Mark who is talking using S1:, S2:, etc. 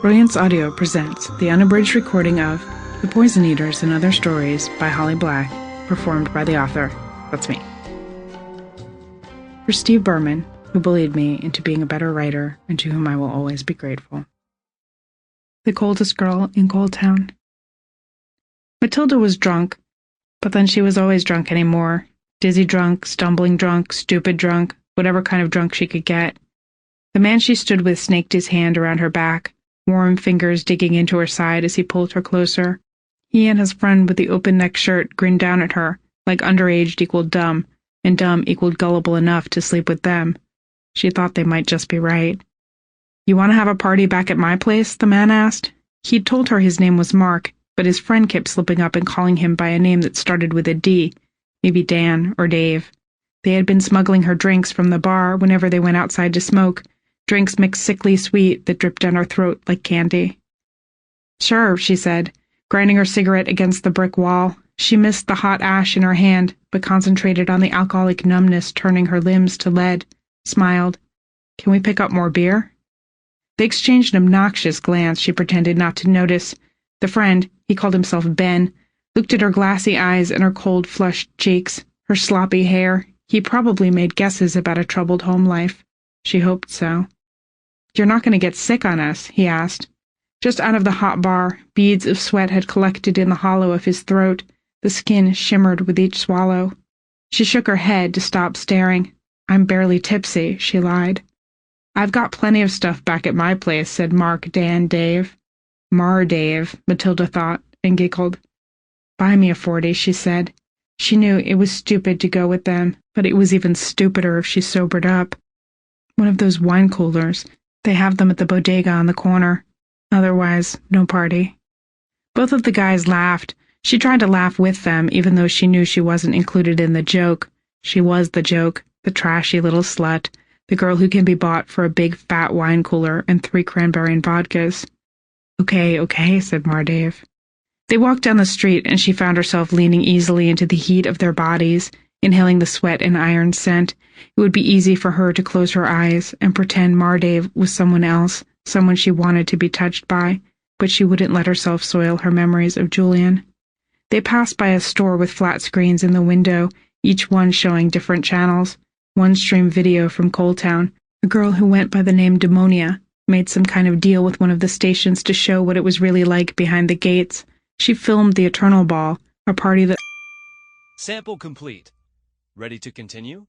S1: Brilliance Audio presents the unabridged recording of The Poison Eaters and Other Stories by Holly Black, performed by the author. That's me. For Steve Berman, who bullied me into being a better writer and to whom I will always be grateful. The coldest girl in Cold Town. Matilda was drunk, but then she was always drunk anymore. Dizzy drunk, stumbling drunk, stupid drunk, whatever kind of drunk she could get. The man she stood with snaked his hand around her back, warm fingers digging into her side as he pulled her closer. He and his friend with the open-neck shirt grinned down at her, like underaged equaled dumb, and dumb equaled gullible enough to sleep with them. She thought they might just be right. "You want to have a party back at my place?" the man asked. He'd told her his name was Mark, but his friend kept slipping up and calling him by a name that started with a D, maybe Dan or Dave. They had been smuggling her drinks from the bar whenever they went outside to smoke, drinks mixed sickly sweet that dripped down her throat like candy. "Sure," she said, grinding her cigarette against the brick wall. She missed the hot ash in her hand, but concentrated on the alcoholic numbness turning her limbs to lead, smiled. "Can we pick up more beer?" They exchanged an obnoxious glance she pretended not to notice. The friend, he called himself Ben, looked at her glassy eyes and her cold, flushed cheeks, her sloppy hair. He probably made guesses about a troubled home life. She hoped so. "You're not going to get sick on us?" he asked. Just out of the hot bar, beads of sweat had collected in the hollow of his throat. The skin shimmered with each swallow. She shook her head to stop staring. "I'm barely tipsy," she lied. "I've got plenty of stuff back at my place," said Mark, Dan, Dave. Mar Dave, Matilda thought, and giggled. "Buy me a 40, she said. She knew it was stupid to go with them, but it was even stupider if she sobered up. One of those wine coolers. They have them at the bodega on the corner. Otherwise, no party. Both of the guys laughed. She tried to laugh with them, even though she knew she wasn't included in the joke. She was the joke, the trashy little slut, the girl who can be bought for a big fat wine cooler and 3 cranberry and vodkas. Okay, said Mardave. They walked down the street, and she found herself leaning easily into the heat of their bodies, inhaling the sweat and iron scent. It would be easy for her to close her eyes and pretend Mardave was someone else, someone she wanted to be touched by, but she wouldn't let herself soil her memories of Julian. They passed by a store with flat screens in the window, each one showing different channels. One streamed video from Cold Town. A girl who went by the name Demonia made some kind of deal with one of the stations to show what it was really like behind the gates. She filmed the Eternal Ball, a party that...
S2: Sample complete. Ready to continue?